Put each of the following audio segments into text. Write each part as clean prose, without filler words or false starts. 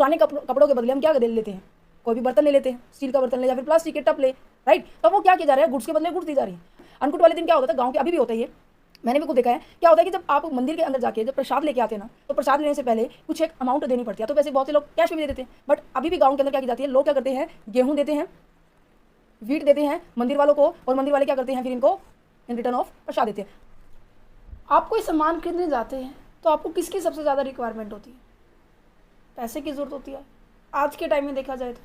पुराने कपड़ों के बदले हम क्या ले लेते हैं, कोई भी बर्तन ले लेते हैं, स्टील का बर्तन ले या फिर प्लास्टिक के टप ले, राइट। तो वो क्या किया जा रहा है, गुड्स के बदले गुड्स दी जा रही है। अन्नकूट वाले दिन क्या होता था गाँव के, अभी भी होता है ये, मैंने भी खुद देखा है। क्या होता है कि जब आप मंदिर के अंदर जाके जब प्रसाद लेके आते हैं ना, तो प्रसाद लेने से पहले कुछ एक अमाउंट देनी पड़ती है। तो वैसे बहुत से लोग कैश में भी दे देते हैं, बट अभी भी गाँव के अंदर क्या की जाती है, लोग क्या करते हैं, गेहूँ देते हैं, वीट देते हैं मंदिर वालों को, और मंदिर वाले क्या करते हैं, फिर इनको इन रिटर्न ऑफ प्रसाद देते हैं। आप कोई सामान खरीदने जाते हैं तो आपको किसकी सबसे ज़्यादा रिक्वायरमेंट होती है, पैसे की ज़रूरत होती है आज के टाइम में देखा जाए तो,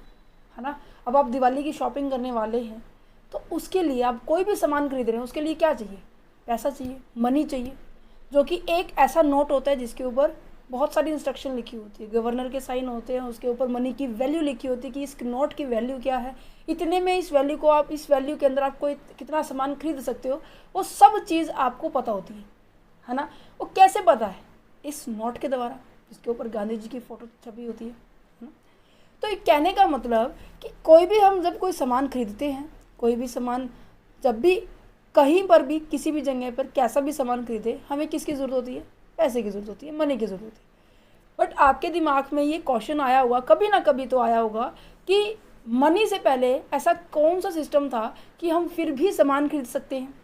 है ना। अब आप दिवाली की शॉपिंग करने वाले हैं तो उसके लिए आप कोई भी सामान खरीद रहे हैं, उसके लिए क्या चाहिए, पैसा चाहिए, मनी चाहिए, जो कि एक ऐसा नोट होता है जिसके ऊपर बहुत सारी इंस्ट्रक्शन लिखी होती है, गवर्नर के साइन होते हैं, उसके ऊपर मनी की वैल्यू लिखी होती है कि इस नोट की वैल्यू क्या है, इतने में इस वैल्यू को आप, इस वैल्यू के अंदर आप कोई कितना सामान खरीद सकते हो, वो सब चीज़ आपको पता होती है ना। वो कैसे पता है, इस नोट के द्वारा जिसके ऊपर गांधी जी की फ़ोटो छपी होती है ना। तो ये कहने का मतलब कि कोई भी हम जब कोई सामान खरीदते हैं, कोई भी सामान जब भी कहीं पर भी किसी भी जगह पर कैसा भी सामान खरीदे, हमें किसकी ज़रूरत होती है, पैसे की ज़रूरत होती है, मनी की ज़रूरत होती है। बट आपके दिमाग में ये क्वेश्चन आया होगा, कभी ना कभी तो आया होगा कि मनी से पहले ऐसा कौन सा सिस्टम था कि हम फिर भी सामान खरीद सकते हैं,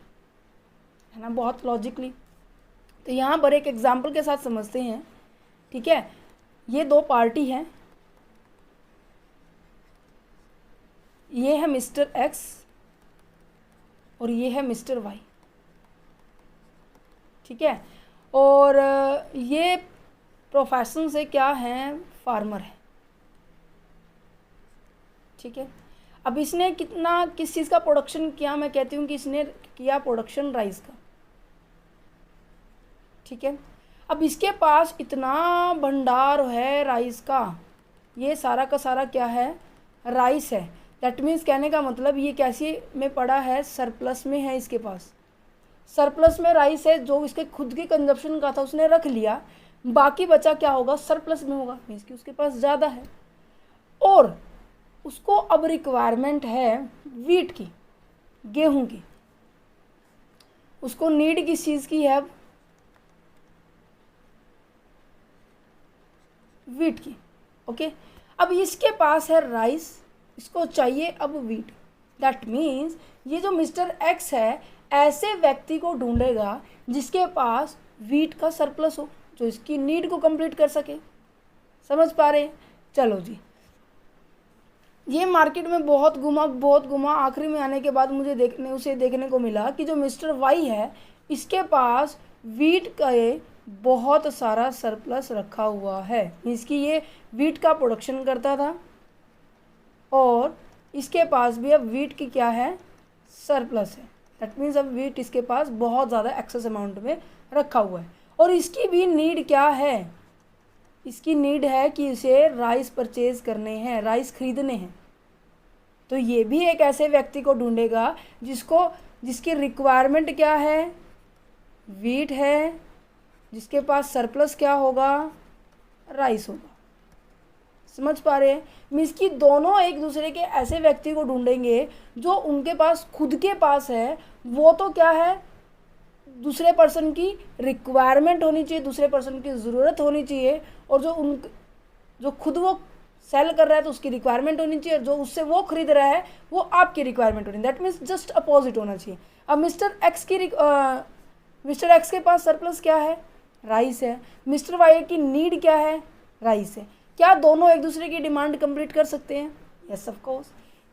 है ना, बहुत लॉजिकली। तो यहाँ पर एक एग्जाम्पल के साथ समझते हैं, ठीक है। ये दो पार्टी हैं, ये है मिस्टर एक्स और ये है मिस्टर वाई, ठीक है। और ये प्रोफेशन से क्या हैं, फार्मर है, ठीक है। अब इसने कितना, किस चीज़ का प्रोडक्शन किया, मैं कहती हूँ कि इसने किया प्रोडक्शन राइस का, ठीक है। अब इसके पास इतना भंडार है राइस का, ये सारा का सारा क्या है, राइस है। दैट मीन्स कहने का मतलब ये कैसे में पड़ा है, सरप्लस में है, इसके पास सरप्लस में राइस है, जो इसके खुद की कंजप्शन का था उसने रख लिया, बाकी बचा क्या होगा, सरप्लस में होगा, मीन्स कि उसके पास ज़्यादा है। और उसको अब रिक्वायरमेंट है वीट की, गेहूं की, उसको नीड किस चीज़ की है, अब वीट की, ओके। अब इसके पास है राइस, इसको चाहिए अब वीट। दैट मीन्स ये जो मिस्टर एक्स है ऐसे व्यक्ति को ढूंढेगा जिसके पास वीट का सरप्लस हो, जो इसकी नीड को कंप्लीट कर सके। समझ पा रहे हैं, चलो जी। ये मार्केट में बहुत घुमा, आखिरी में आने के बाद मुझे देखने को मिला कि जो मिस्टर वाई है इसके पास वीट का बहुत सारा सरप्लस रखा हुआ है, इसकी ये वीट का प्रोडक्शन करता था और इसके पास भी अब वीट की क्या है, सरप्लस है। दैट मीन्स अब वीट इसके पास बहुत ज़्यादा एक्सेस अमाउंट में रखा हुआ है। और इसकी भी नीड क्या है, इसकी नीड है कि इसे राइस परचेज करने हैं, राइस खरीदने हैं। तो ये भी एक ऐसे व्यक्ति को ढूंढेगा जिसकी रिक्वायरमेंट क्या है, वीट है, जिसके पास सरप्लस क्या होगा, राइस होगा। समझ पा रहे हैं, मीन्स कि दोनों एक दूसरे के ऐसे व्यक्ति को ढूंढेंगे जो उनके पास खुद के पास है, वो तो क्या है, दूसरे पर्सन की रिक्वायरमेंट होनी चाहिए, दूसरे पर्सन की ज़रूरत होनी चाहिए, और जो खुद वो सेल कर रहा है तो उसकी रिक्वायरमेंट होनी चाहिए, जो उससे वो खरीद रहा है वो आपकी रिक्वायरमेंट होनी, दैट मीन्स जस्ट अपोजिट होना चाहिए। अब मिस्टर एक्स के पास सरप्लस क्या है, राइस है, मिस्टर वाई की नीड क्या है, राइस है। क्या दोनों एक दूसरे की डिमांड कंप्लीट कर सकते हैं, यस ऑफ कोर्स।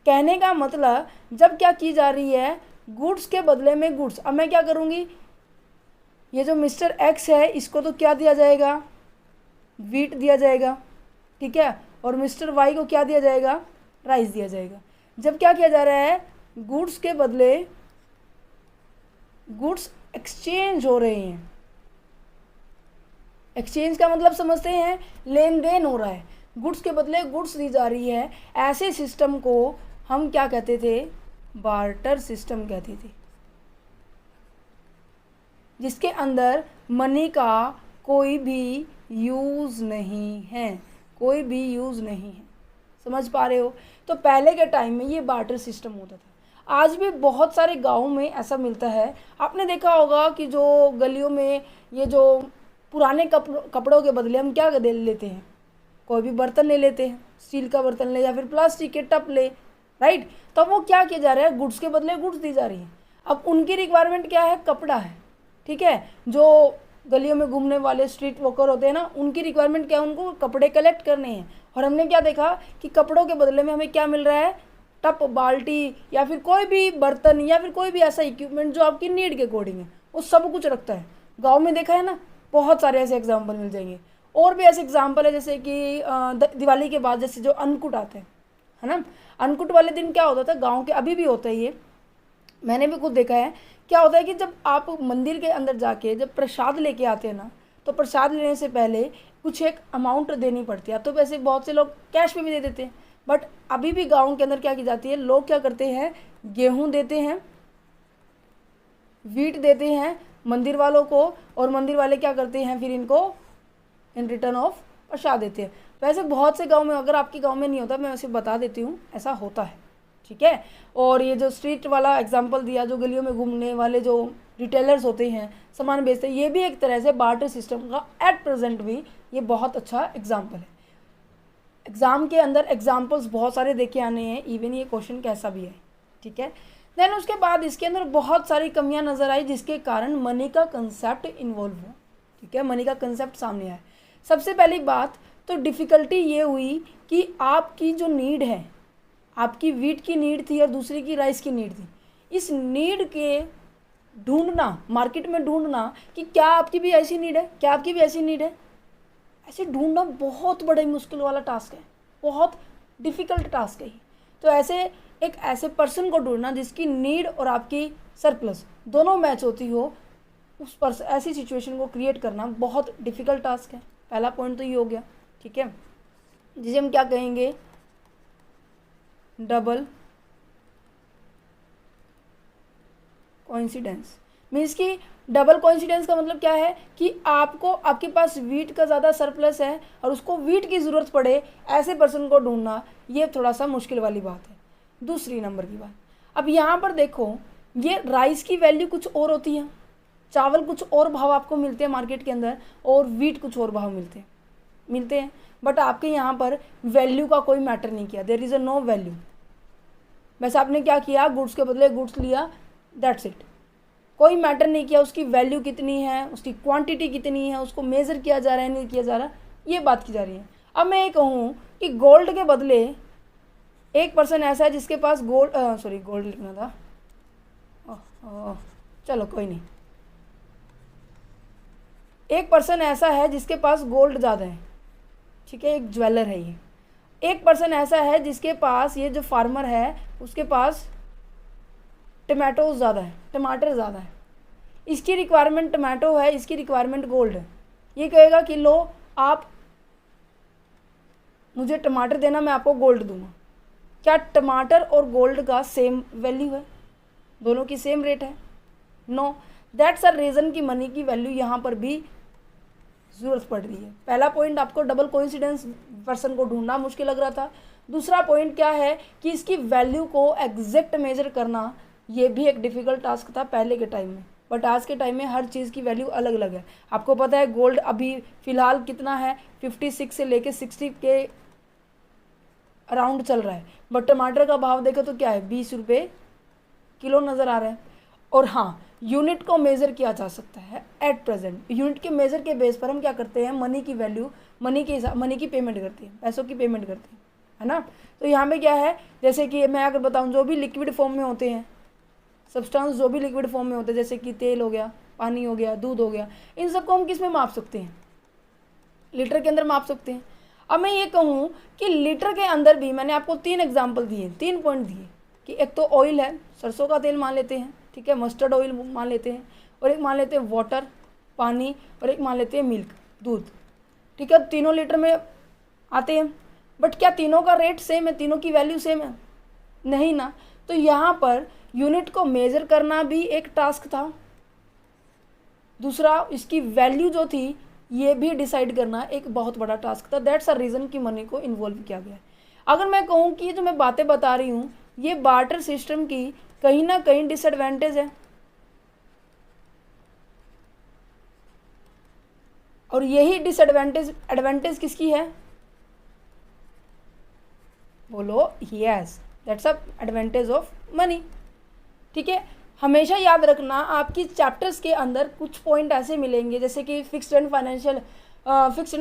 कहने का मतलब जब क्या की जा रही है, गुड्स के बदले में गुड्स। अब मैं क्या करूँगी, ये जो मिस्टर एक्स है इसको तो क्या दिया जाएगा, वीट दिया जाएगा, ठीक है, और मिस्टर वाई को क्या दिया जाएगा, राइस दिया जाएगा। जब क्या किया जा रहा है, गुड्स के बदले गुड्स एक्सचेंज हो रहे हैं। एक्सचेंज का मतलब समझते हैं, लेन देन हो रहा है, गुड्स के बदले गुड्स दी जा रही है। ऐसे सिस्टम को हम क्या कहते थे, बार्टर सिस्टम कहते थे, जिसके अंदर मनी का कोई भी यूज़ नहीं है, कोई भी यूज़ नहीं है। समझ पा रहे हो। तो पहले के टाइम में ये बार्टर सिस्टम होता था। आज भी बहुत सारे गाँव में ऐसा मिलता है। आपने देखा होगा कि जो गलियों में ये जो पुराने कपड़ों के बदले हम क्या दे लेते हैं, कोई भी बर्तन ले लेते हैं, स्टील का बर्तन ले या फिर प्लास्टिक के टप ले, राइट। तो वो क्या किया जा रहा है, गुड्स के बदले गुड्स दी जा रही है। अब उनकी रिक्वायरमेंट क्या है, कपड़ा है, ठीक है। जो गलियों में घूमने वाले स्ट्रीट वॉकर होते हैं ना, उनकी रिक्वायरमेंट क्या है, उनको कपड़े कलेक्ट करने हैं। और हमने क्या देखा कि कपड़ों के बदले में हमें क्या मिल रहा है, टप, बाल्टी या फिर कोई भी बर्तन या फिर कोई भी ऐसा इक्विपमेंट जो आपकी नीड के अकॉर्डिंग है, वो सब कुछ रखता है। गांव में देखा है ना, बहुत सारे ऐसे एग्जाम्पल मिल जाएंगे। और भी ऐसे एग्जाम्पल है, जैसे कि दिवाली के बाद जैसे जो अन्नकूट आते हैं, है ना। अन्नकूट वाले दिन क्या होता था गाँव के, अभी भी होता है ये, मैंने भी खुद देखा है। क्या होता है कि जब आप मंदिर के अंदर जाके जब प्रसाद लेके आते हैं ना, तो प्रसाद लेने से पहले कुछ एक अमाउंट देनी पड़ती है। तो वैसे बहुत से लोग कैश में भी दे देते हैं, बट अभी भी गाँव के अंदर क्या की जाती है, लोग क्या करते हैं, गेहूँ देते हैं, वीट देते हैं मंदिर वालों को, और मंदिर वाले क्या करते हैं, फिर इनको इन रिटर्न ऑफ प्रसाद देते हैं। वैसे बहुत से गांव में, अगर आपके गांव में नहीं होता, मैं वैसे बता देती हूँ, ऐसा होता है, ठीक है। और ये जो स्ट्रीट वाला एग्जांपल दिया, जो गलियों में घूमने वाले जो रिटेलर्स होते हैं, सामान बेचते हैं, ये भी एक तरह से बार्टर सिस्टम का एट प्रेजेंट भी ये बहुत अच्छा एग्जाम्पल है। एग्ज़ाम के अंदर एग्जाम्पल्स बहुत सारे देखे आने हैं, इवन ये क्वेश्चन कैसा भी है, ठीक है। देन उसके बाद इसके अंदर बहुत सारी कमियां नज़र आई, जिसके कारण मनी का कंसेप्ट इन्वॉल्व हुआ, ठीक है। मनी का कंसेप्ट सामने आया। सबसे पहली बात तो डिफ़िकल्टी ये हुई कि आपकी जो नीड है, आपकी वीट की नीड थी और दूसरी की राइस की नीड थी। इस नीड के ढूंढना, मार्केट में ढूंढना कि क्या आपकी भी ऐसी नीड है, क्या आपकी भी ऐसी नीड है, ऐसे ढूंढना बहुत बड़ा ही मुश्किल वाला टास्क है, बहुत डिफ़िकल्ट टास्क है। तो ऐसे पर्सन को ढूंढना जिसकी नीड और आपकी सरप्लस दोनों मैच होती हो, उस पर ऐसी सिचुएशन को क्रिएट करना बहुत डिफ़िकल्ट टास्क है। पहला पॉइंट तो ये हो गया, ठीक है, जिसे हम क्या कहेंगे, डबल कोइंसिडेंस। मीन्स कि डबल कोइंसिडेंस का मतलब क्या है कि आपके पास वीट का ज़्यादा सरप्लस है और उसको वीट की ज़रूरत पड़े, ऐसे पर्सन को ढूंढना ये थोड़ा सा मुश्किल वाली बात है। दूसरी नंबर की बात, अब यहाँ पर देखो, ये राइस की वैल्यू कुछ और होती है, चावल कुछ और भाव आपको मिलते हैं मार्केट के अंदर, और वीट कुछ और भाव मिलते हैं। बट आपके यहाँ पर वैल्यू का कोई मैटर नहीं किया, there is a no value. वैसे आपने क्या किया, गुड्स के बदले गुड्स लिया, दैट्स इट। कोई मैटर नहीं किया उसकी वैल्यू कितनी है, उसकी क्वांटिटी कितनी है, उसको मेज़र किया जा रहा है नहीं किया जा रहा, ये बात की जा रही है। अब मैं ये कहूँ कि गोल्ड के बदले एक पर्सन ऐसा है जिसके पास गोल्ड लिखना था, चलो कोई नहीं, एक पर्सन ऐसा है जिसके पास गोल्ड ज़्यादा है, ठीक है, एक ज्वेलर है ये। एक पर्सन ऐसा है जिसके पास, ये जो फार्मर है उसके पास टमाटो ज़्यादा है, टमाटर ज़्यादा है, इसकी रिक्वायरमेंट टमाटो है, इसकी रिक्वायरमेंट गोल्ड है। ये कहेगा कि लो आप मुझे टमाटर देना, मैं आपको गोल्ड दूंगा। क्या टमाटर और गोल्ड का सेम वैल्यू है, दोनों की सेम रेट है? नो, दैट्स अ रीज़न कि मनी की वैल्यू यहाँ पर भी ज़रूरत पड़ रही है। पहला पॉइंट आपको डबल कोइंसिडेंस पर्सन को ढूंढना मुश्किल लग रहा था। दूसरा पॉइंट क्या है कि इसकी वैल्यू को एग्जैक्ट मेजर करना, ये भी एक डिफ़िकल्ट टास्क था पहले के टाइम में, बट आज के टाइम में हर चीज़ की वैल्यू अलग अलग है। आपको पता है गोल्ड अभी फ़िलहाल कितना है, 56 से लेके 60 के अराउंड चल रहा है, बट टमाटर का भाव देखो तो क्या है, 20 रुपये किलो नज़र आ रहा है। और हाँ, यूनिट को मेज़र किया जा सकता है एट प्रेजेंट। यूनिट के मेज़र के बेस पर हम क्या करते हैं, मनी की वैल्यू, मनी की पेमेंट करते हैं, पैसों की पेमेंट करते हैं, है ना। तो यहाँ पे क्या है, जैसे कि मैं अगर बताऊँ, जो भी लिक्विड फॉर्म में होते हैं सब्सटेंस, जो भी लिक्विड फॉर्म में होते हैं, जैसे कि तेल हो गया, पानी हो गया, दूध हो गया, इन सबको हम किस में माप सकते हैं, लीटर के अंदर माप सकते हैं। अब मैं ये कहूँ कि लीटर के अंदर भी मैंने आपको 3 एग्जाम्पल दिए, 3 पॉइंट दिए कि एक तो ऑयल है, सरसों का तेल मान लेते हैं, ठीक है, मस्टर्ड ऑयल मान लेते हैं, और एक मान लेते हैं वाटर, पानी, और एक मान लेते हैं मिल्क, दूध, ठीक है। तीनों लीटर में आते हैं, बट क्या तीनों का रेट सेम है, तीनों की वैल्यू सेम है? नहीं ना। तो यहाँ पर यूनिट को मेज़र करना भी एक टास्क था, दूसरा इसकी वैल्यू जो थी ये भी डिसाइड करना एक बहुत बड़ा टास्क था। दैट्स अ रीज़न कि मनी को इन्वॉल्व किया गया है। अगर मैं कहूँ कि ये जो मैं बातें बता रही हूँ, ये बार्टर सिस्टम की कहीं ना कहीं डिसएडवांटेज है, और यही एडवांटेज किसकी है, बोलो yes, that's a advantage of money. ठीक है, हमेशा याद रखना आपकी चैप्टर्स के अंदर कुछ पॉइंट ऐसे मिलेंगे, जैसे कि fixed and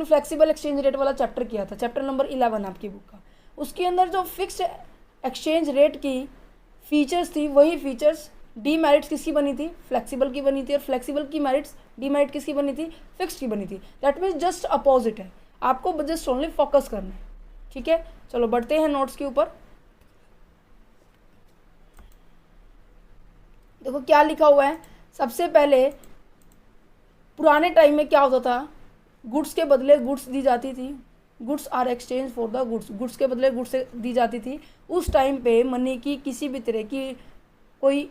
flexible exchange rate वाला चैप्टर किया था, चैप्टर नंबर 11 आपकी बुक का। उसके अंदर जो फिक्स्ड एक्सचेंज रेट की फीचर्स थी, वही फीचर्स डीमेरिट्स किसकी बनी थी, फ्लेक्सिबल की बनी थी, और फ्लेक्सिबल की मेरिट्स डीमेरिट किसकी बनी थी, फिक्स्ड की बनी थी। दैट मीन्स जस्ट अपोजिट है, आपको जस्ट ओनली फोकस करना है। ठीक है, चलो बढ़ते हैं नोट्स के ऊपर। देखो क्या लिखा हुआ है। सबसे पहले पुराने टाइम में क्या होता था, गुड्स के बदले गुड्स दी जाती थी, goods are exchange for the goods, goods के बदले गुड्स दी जाती थी। उस टाइम पे मनी की किसी भी तरह की कोई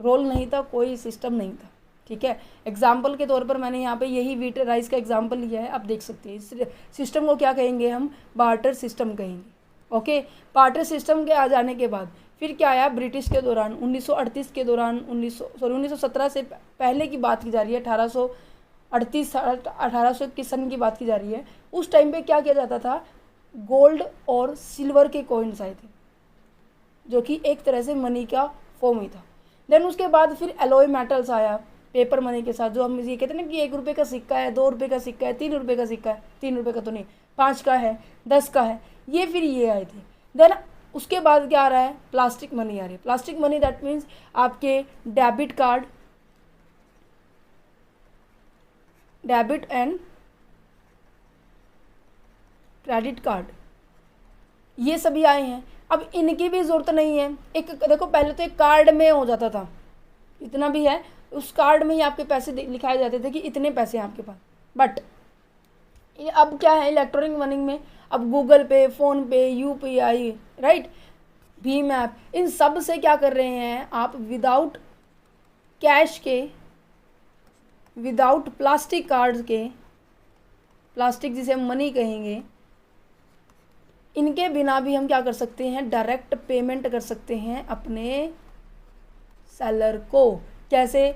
रोल नहीं था, कोई सिस्टम नहीं था। ठीक है, एग्जाम्पल के तौर पर मैंने यहाँ पे यही व्हीट राइस का एग्जाम्पल लिया है, आप देख सकते हैं। इस सिस्टम को क्या कहेंगे हम, बार्टर सिस्टम कहेंगे। ओके, बार्टर सिस्टम के आ जाने के बाद फिर क्या आया, ब्रिटिश के दौरान 1938 के दौरान 1917 से पहले की बात की जा रही है, 1838 सन की बात की जा रही है। उस टाइम पे क्या किया जाता था, गोल्ड और सिल्वर के कॉइन्स आए थे, जो कि एक तरह से मनी का फॉर्म ही था। देन उसके बाद फिर एलॉय मेटल्स आया पेपर मनी के साथ, जो हम ये कहते हैं ना कि 1 रुपये का सिक्का है, 2 रुपये का सिक्का है, 3 रुपये का सिक्का है, 3 रुपये का तो नहीं, 5 का है, 10 का है, ये फिर ये आए थे। देन उसके बाद क्या आ रहा है, प्लास्टिक मनी आ रही है। प्लास्टिक मनी दैट मीन्स आपके debit card, debit and credit card, ये सभी आए हैं। अब इनकी भी ज़रूरत नहीं है। एक देखो, पहले तो एक कार्ड में हो जाता था, इतना भी है, उस कार्ड में ही आपके पैसे लिखाए जाते थे कि इतने पैसे हैं आपके पास। बट अब क्या है, इलेक्ट्रॉनिक मनी में अब गूगल पे, फ़ोन पे, UPI, राइट, भीम ऐप, इन सब से क्या कर रहे हैं आप, विदाउट कैश के, विदाउट प्लास्टिक कार्ड के, प्लास्टिक जिसे हम मनी कहेंगे, इनके बिना भी हम क्या कर सकते हैं, डायरेक्ट पेमेंट कर सकते हैं अपने सेलर को। कैसे,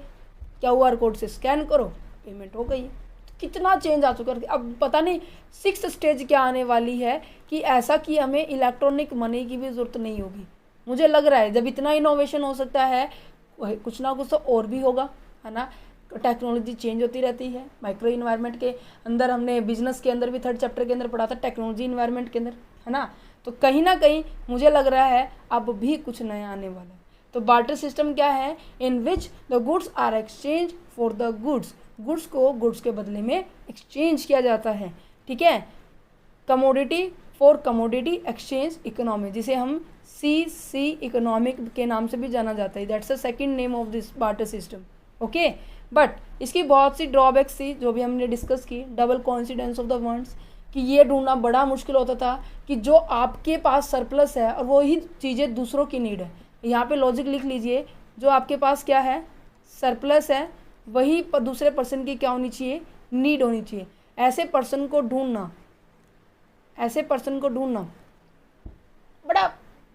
QR कोड से स्कैन करो, पेमेंट हो गई है। कितना चेंज आ चुका है। अब पता नहीं 6th स्टेज क्या आने वाली है कि ऐसा कि हमें इलेक्ट्रॉनिक मनी की भी ज़रूरत नहीं होगी। मुझे लग रहा है जब इतना इनोवेशन हो सकता है, कुछ ना कुछ तो और भी होगा, है ना। टेक्नोलॉजी चेंज होती रहती है। माइक्रो इन्वायरमेंट के अंदर हमने बिजनेस के अंदर भी 3rd चैप्टर के अंदर पढ़ा था, टेक्नोलॉजी इन्वायरमेंट के अंदर, है ना। तो कहीं ना कहीं मुझे लग रहा है अब भी कुछ नया आने वाला है। तो बार्टर सिस्टम क्या है, in which the goods are exchange for the goods, goods को गुड्स के बदले में एक्सचेंज किया जाता है। ठीक है, commodity for commodity exchange economy, जिसे हम CC इकोनॉमिक के नाम से भी जाना जाता है। That's the second name of this barter system. Okay, but इसकी बहुत सी ड्रॉबैक्स थी जो भी हमने डिस्कस की। Double coincidence of the funds, कि ये ढूंढना बड़ा मुश्किल होता था कि जो आपके पास सरप्लस है और वही चीज़ें दूसरों की नीड है। यहाँ पे लॉजिक लिख लीजिए, जो आपके पास क्या है, सरप्लस है, वही दूसरे पर्सन की क्या होनी चाहिए, नीड होनी चाहिए। ऐसे पर्सन को ढूंढना, ऐसे पर्सन को ढूंढना बड़ा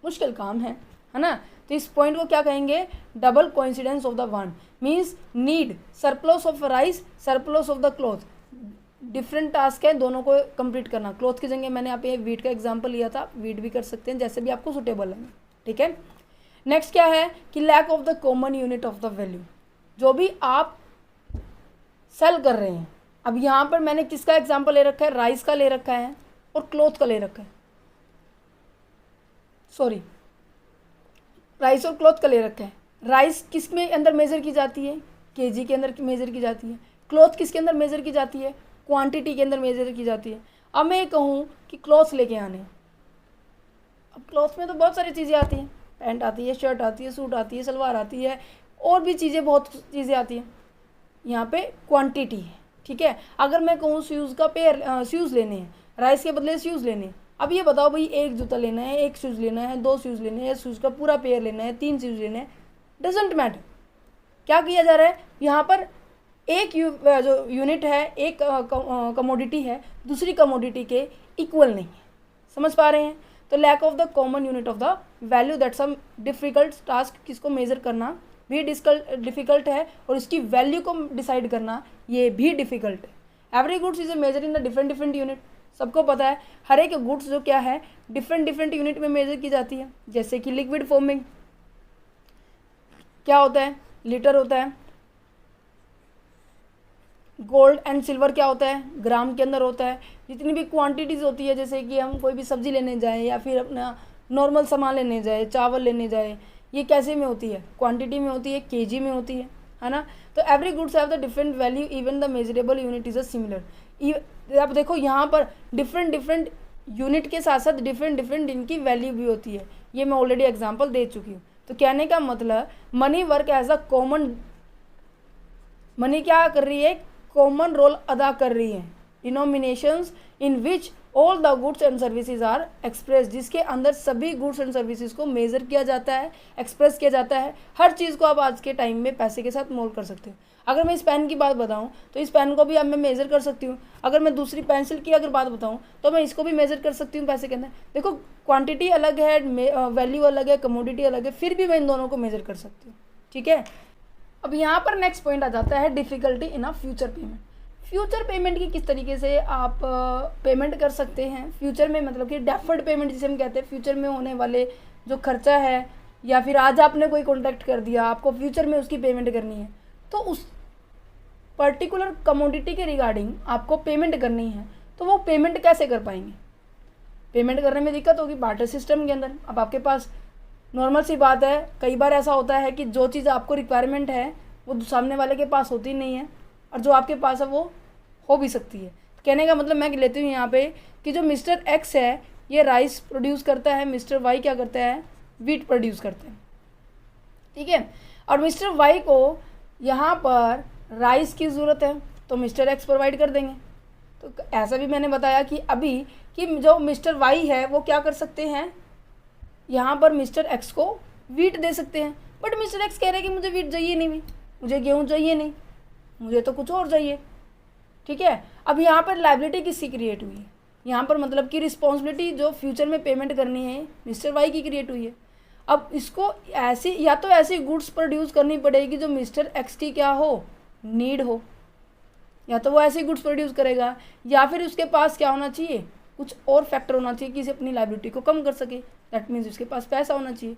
मुश्किल काम है ना। तो इस पॉइंट को क्या कहेंगे, double coincidence of the one, means need, surplus of rice, surplus of the cloth, different task है, दोनों को कंप्लीट करना। क्लॉथ की जगह मैंने यहाँ पे वीट का एग्जांपल लिया था, वीट भी कर सकते हैं, जैसे भी आपको सुटेबल है। ठीक है, नेक्स्ट क्या है कि lack of the common unit of the value, जो भी आप सेल कर रहे हैं। अब यहाँ पर मैंने किसका एग्जाम्पल ले रखा है, राइस का ले रखा है और क्लॉथ का ले रखा है, सॉरी, राइस और क्लॉथ का ले रखा है। राइस किस में अंदर मेज़र की जाती है, केजी के अंदर मेज़र की जाती है। क्लॉथ किसके अंदर मेज़र की जाती है, क्वांटिटी के अंदर मेज़र की जाती है। अब मैं कहूँ कि क्लॉथ लेके आने, अब क्लॉथ में तो बहुत सारी चीज़ें आती हैं, पैंट आती है, शर्ट आती है, सूट आती है, सलवार आती है, और भी चीज़ें, बहुत चीज़ें आती हैं। यहाँ पे क्वांटिटी है। ठीक है, अगर मैं कहूँ शूज़ का पेयर, शूज़ लेने हैं, राइस के बदले शूज़ लेने हैं। अब ये बताओ भाई, एक जूता लेना है, एक शूज़ लेना है, 2 शूज़ लेने हैं, शूज़ का पूरा पेयर लेना है, 3 शूज़ लेने हैं, डजेंट मैटर। क्या किया जा रहा है यहाँ पर, एक जो यूनिट है, एक कमोडिटी है, दूसरी कमोडिटी के इक्वल नहीं है। समझ पा रहे हैं। तो lack of the common unit of the value, that's some difficult task, किसको मेज़र करना भी डिफ़िकल्ट है, और इसकी वैल्यू को डिसाइड करना ये भी डिफ़िकल्ट है। Every goods is a measure in the different unit, सबको पता है हर एक गुड्स जो क्या है डिफरेंट डिफरेंट यूनिट में मेजर की जाती है। जैसे कि लिक्विड फॉर्म में क्या होता है, लीटर होता है। गोल्ड एंड सिल्वर क्या होता है, ग्राम के अंदर होता है। जितनी भी क्वांटिटीज़ होती है, जैसे कि हम कोई भी सब्जी लेने जाएँ या फिर अपना नॉर्मल सामान लेने जाए, चावल लेने जाए, ये कैसे में होती है, क्वांटिटी में होती है, केजी में होती है ना। तो every goods have the different value, even the measurable unit is a similar. आप देखो यहाँ पर डिफरेंट डिफरेंट यूनिट के साथ साथ डिफरेंट डिफरेंट इनकी वैल्यू भी होती है। ये मैं ऑलरेडी एग्जांपल दे चुकी हूँ। तो कहने का मतलब money work as a common, money क्या कर रही है, कॉमन रोल अदा कर रही है। Denominations in which all the goods and services are express, जिसके अंदर सभी गुड्स एंड सर्विसेज को मेज़र किया जाता है, एक्सप्रेस किया जाता है। हर चीज़ को आप आज के टाइम में पैसे के साथ मोल कर सकते हो। अगर मैं इस पेन की बात बताऊं तो इस पेन को भी अब मैं मेज़र कर सकती हूँ। अगर मैं दूसरी पेंसिल की अगर बात बताऊं तो मैं इसको भी मेज़र कर सकती हूँ पैसे के अंदर। देखो क्वांटिटी अलग है, वैल्यू अलग है, कमोडिटी अलग है, फिर भी मैं इन दोनों को मेज़र कर सकती हूँ। ठीक है, अब यहाँ पर नेक्स्ट पॉइंट आ जाता है difficulty in a future payment. Future payment की किस तरीके से आप पेमेंट कर सकते हैं फ्यूचर में, मतलब कि डेफर्ड पेमेंट जिसे हम कहते हैं, फ्यूचर में होने वाले जो खर्चा है, या फिर आज आपने कोई कॉन्ट्रैक्ट कर दिया, आपको फ्यूचर में उसकी पेमेंट करनी है, तो उस पर्टिकुलर कमोडिटी के रिगार्डिंग आपको पेमेंट करनी है, तो वो पेमेंट कैसे कर पाएंगे। पेमेंट करने में दिक्कत होगी बार्टर सिस्टम के अंदर। अब आपके पास नॉर्मल सी बात है, कई बार ऐसा होता है कि जो चीज़ आपको रिक्वायरमेंट है वो सामने वाले के पास होती नहीं है, और जो आपके पास है वो हो भी सकती है। कहने का मतलब मैं लेती हूँ यहाँ पे कि जो मिस्टर एक्स है ये राइस प्रोड्यूस करता है, मिस्टर वाई क्या करता है, वीट प्रोड्यूस करते हैं। ठीक है, और मिस्टर वाई को यहाँ पर राइस की ज़रूरत है तो मिस्टर एक्स प्रोवाइड कर देंगे। तो ऐसा भी मैंने बताया कि अभी कि जो मिस्टर वाई है वो क्या कर सकते हैं, यहाँ पर मिस्टर एक्स को वीट दे सकते हैं। बट मिस्टर एक्स कह रहे हैं कि मुझे वीट चाहिए नहीं, भी मुझे गेहूँ चाहिए नहीं, मुझे तो कुछ और चाहिए। ठीक है, अब यहाँ पर लायबिलिटी किसकी क्रिएट हुई है, यहाँ पर मतलब कि रिस्पॉन्सिबिलिटी जो फ्यूचर में पेमेंट करनी है मिस्टर वाई की क्रिएट हुई है। अब इसको ऐसी या तो ऐसी गुड्स प्रोड्यूस करनी पड़ेगी जो मिस्टर एक्स की क्या हो, नीड हो, या तो वो ऐसी गुड्स प्रोड्यूस करेगा, या फिर उसके पास क्या होना चाहिए, कुछ और फैक्टर होना चाहिए कि इसे अपनी लायबिलिटी को कम कर सके। दैट मीन्स उसके पास पैसा होना चाहिए।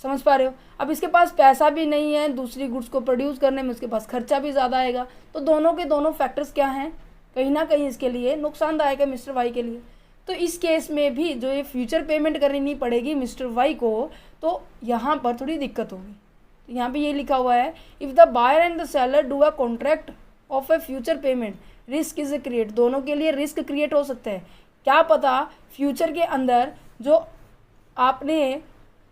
समझ पा रहे हो। अब इसके पास पैसा भी नहीं है, दूसरी गुड्स को प्रोड्यूस करने में उसके पास खर्चा भी ज़्यादा आएगा। तो दोनों के दोनों फैक्टर्स क्या हैं, कहीं ना कहीं इसके लिए नुकसानदायक है मिस्टर वाई के लिए। तो इस केस में भी जो ये फ्यूचर पेमेंट करनी पड़ेगी मिस्टर वाई को, तो यहाँ पर थोड़ी दिक्कत होगी। तो यहाँ पे ये लिखा हुआ है, if the buyer and the seller do a contract of a future payment risk is create. दोनों के लिए रिस्क क्रिएट हो सकता है। क्या पता फ्यूचर के अंदर जो आपने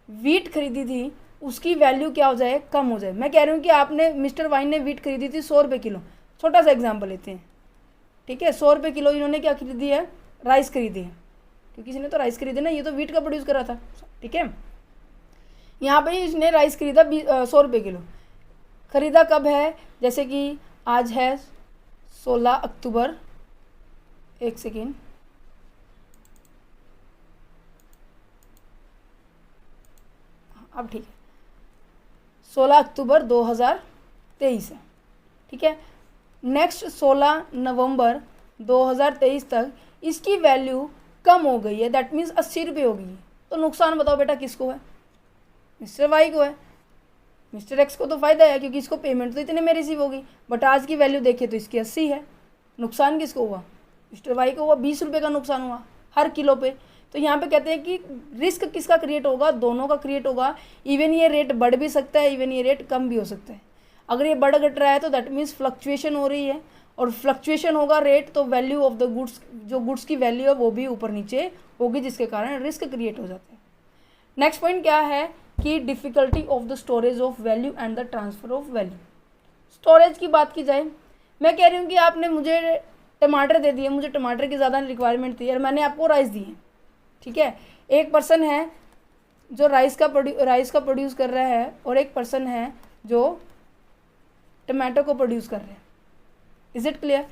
वीट खरीदी थी उसकी वैल्यू क्या हो जाए, कम हो जाए। मैं कह रही हूँ कि आपने मिस्टर वाइन ने वीट खरीदी थी 100 रुपये किलो, छोटा सा एग्जांपल लेते हैं। ठीक है, 100 रुपये किलो इन्होंने क्या खरीदी है, राइस खरीदी है, क्योंकि इसने तो राइस खरीदे ना, ये तो वीट का प्रोड्यूस करा था। ठीक है, यहाँ पर इसने राइस खरीदा 100 रुपये किलो। ख़रीदा कब है, जैसे कि आज है 16 अक्टूबर, एक सेकेंड, अब ठीक है, 16 अक्टूबर 2023 है। ठीक है, नेक्स्ट 16 नवंबर 2023 तक इसकी वैल्यू कम हो गई है, दैट मीन्स 80 रुपये हो गई है। तो नुकसान बताओ बेटा किसको है, मिस्टर वाई को है। मिस्टर एक्स को तो फ़ायदा है क्योंकि इसको पेमेंट तो इतने में रिसीव होगी, बट आज की वैल्यू देखें तो इसकी 80 है। नुकसान किसको हुआ, मिस्टर वाई को हुआ, 20 रुपये का नुकसान हुआ हर किलो पे। तो यहाँ पे कहते हैं कि रिस्क किसका क्रिएट होगा, दोनों का क्रिएट होगा। इवन ये रेट बढ़ भी सकता है, इवन ये रेट कम भी हो सकता है। अगर ये बढ़ घट रहा है तो दैट मीन्स फ्लक्चुएशन हो रही है, और फ्लक्चुएशन होगा रेट तो वैल्यू ऑफ द गुड्स, जो गुड्स की वैल्यू है वो भी ऊपर नीचे होगी, जिसके कारण रिस्क क्रिएट हो जाता है। नेक्स्ट पॉइंट क्या है कि difficulty of the storage of value and the transfer of value. Storage की बात की जाए, मैं कह रही हूँ कि आपने मुझे टमाटर दे दिए, मुझे टमाटर की ज़्यादा रिक्वायरमेंट थी और मैंने आपको राइस दी है। ठीक है, एक पर्सन है जो राइस का प्रोड्यूस कर रहा है और एक पर्सन है जो टमाटो को प्रोड्यूस कर रहे हैं। Is it clear.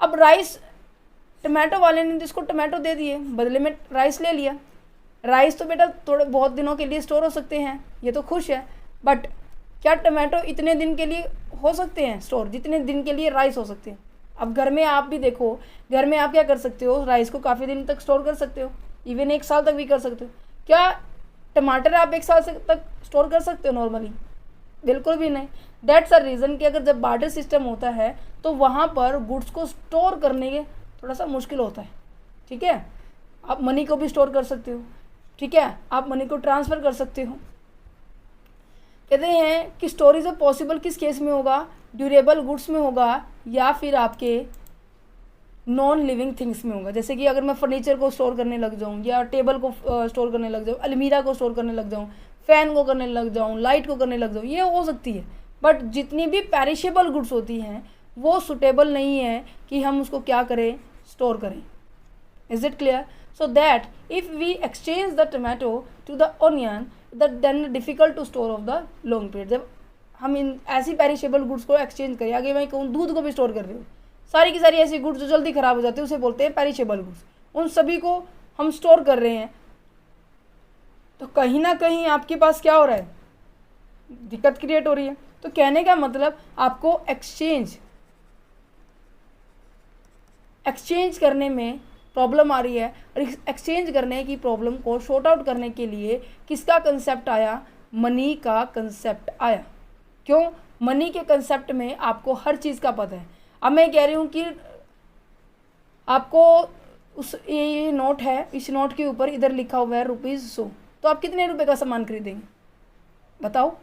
अब राइस टमाटो वाले ने जिसको टमाटो दे दिए, बदले में राइस ले लिया। राइस तो बेटा थोड़े बहुत दिनों के लिए स्टोर हो सकते हैं, ये तो खुश है, बट क्या टमाटो इतने दिन के लिए हो सकते हैं स्टोर जितने दिन के लिए राइस हो सकते हैं? अब घर में आप भी देखो, घर में आप क्या कर सकते हो, राइस को काफ़ी दिन तक स्टोर कर सकते हो, इवन 1 साल तक भी कर सकते हो। क्या टमाटर आप 1 साल तक स्टोर कर सकते हो नॉर्मली? बिल्कुल भी नहीं। दैट्स अ रीज़न कि अगर जब बार्टर सिस्टम होता है तो वहाँ पर गुड्स को स्टोर करने के थोड़ा सा मुश्किल होता है। ठीक है, आप मनी को भी स्टोर कर सकते हो, ठीक है, आप मनी को ट्रांसफ़र कर सकते हो। कहते हैं कि स्टोरेज पॉसिबल किस केस में होगा, ड्यूरेबल गुड्स में होगा या फिर आपके नॉन लिविंग थिंग्स में होगा। जैसे कि अगर मैं फर्नीचर को स्टोर करने लग जाऊँ या टेबल को स्टोर करने लग जाऊँ, अलमीरा को स्टोर करने लग जाऊँ, फ़ैन को करने लग जाऊँ, लाइट को करने लग जाऊँ, ये हो सकती है। बट जितनी भी पेरिशेबल गुड्स होती हैं वो सुटेबल नहीं है कि हम उसको क्या करें, स्टोर करें। Is it clear? So that if we exchange the tomato to the onion then difficult to store of the long period. जब हम इन ऐसी पेरिशेबल गुड्स को एक्सचेंज करें, आगे मैं कहूँ दूध को भी स्टोर कर रही हूँ, सारी की सारी ऐसी गुड्स जो जल्दी ख़राब हो जाती है उसे बोलते हैं पेरिशेबल गुड्स, उन सभी को हम स्टोर कर रहे हैं, तो कहीं ना कहीं आपके पास क्या हो रहा है, दिक्कत क्रिएट हो रही है। तो कहने का मतलब आपको एक्सचेंज करने में प्रॉब्लम आ रही है, और एक्सचेंज करने की प्रॉब्लम को शॉर्ट आउट करने के लिए किसका कंसेप्ट आया, मनी का कंसेप्ट आया। क्यों? मनी के कंसेप्ट में आपको हर चीज़ का पता है। अब मैं कह रही हूँ कि आपको ये नोट है, इस नोट के ऊपर इधर लिखा हुआ है ₹100, तो आप कितने रुपए का सामान खरीदेंगे बताओ?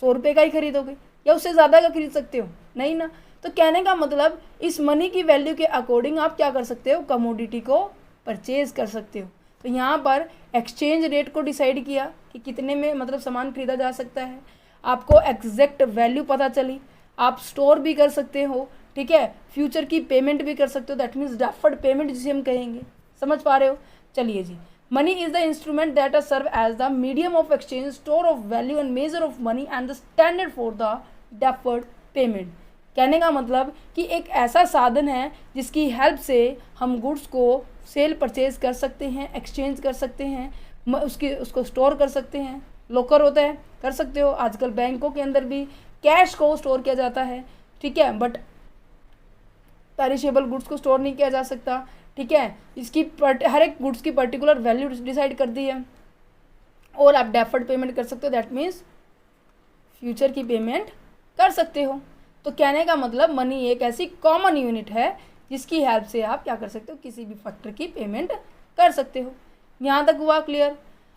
100 रुपये का ही खरीदोगे या उससे ज़्यादा का खरीद सकते हो? नहीं ना। तो कहने का मतलब इस मनी की वैल्यू के अकॉर्डिंग आप क्या कर सकते हो, कमोडिटी को परचेज कर सकते हो। तो यहाँ पर एक्सचेंज रेट को डिसाइड किया कि कितने में मतलब सामान खरीदा जा सकता है, आपको एग्जैक्ट वैल्यू पता चली, आप स्टोर भी कर सकते हो, ठीक है, फ्यूचर की पेमेंट भी कर सकते हो, दैट मीन्स डेफर्ड पेमेंट जिसे हम कहेंगे। समझ पा रहे हो? चलिए जी, money is the instrument that serve as the medium of exchange, store of value and measure of money and the standard for the deferred payment. कहने का मतलब कि एक ऐसा साधन है जिसकी हेल्प से हम गुड्स को सेल परचेज कर सकते हैं, एक्सचेंज कर सकते हैं, उसको स्टोर कर सकते हैं। लॉकर होता है, कर सकते हो, आजकल बैंकों के अंदर भी कैश को स्टोर किया जाता है, ठीक है, बट पेरिशेबल गुड्स को स्टोर नहीं किया जा सकता, ठीक है। इसकी हर एक गुड्स की पर्टिकुलर वैल्यू डिसाइड कर दी है, और आप डेफर्ड पेमेंट कर सकते हो, दैट मीन्स फ्यूचर की पेमेंट कर सकते हो। तो कहने का मतलब मनी एक ऐसी कॉमन यूनिट है जिसकी हेल्प से आप क्या कर सकते हो, किसी भी फैक्टर की पेमेंट कर सकते हो। यहाँ तक हुआ क्लियर?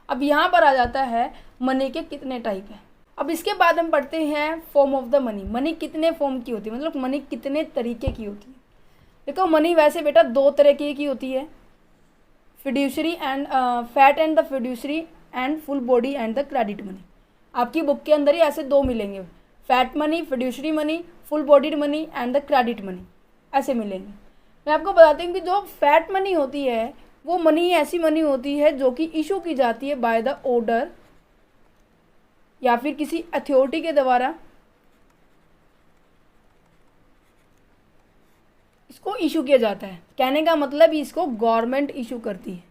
अब यहाँ पर आ जाता है मनी के कितने टाइप हैं। अब इसके बाद हम पढ़ते हैं form of the money. Money कितने फॉर्म की होती है, मतलब मनी कितने तरीके की होती है। देखो मनी वैसे बेटा 2 तरह की होती है, fiduciary and fat and the fiduciary and full body and the credit money. आपकी बुक के अंदर ही ऐसे 2 मिलेंगे, fat money, fiduciary money, full bodied money and the credit money, ऐसे मिलेंगे। मैं आपको बताती हूँ कि जो फैट मनी होती है वो मनी ऐसी मनी होती है जो कि इशू की जाती है बाय द ऑर्डर या फिर किसी अथॉरिटी के द्वारा, इसको इशू किया जाता है। कहने का मतलब इसको गवर्नमेंट इशू करती है।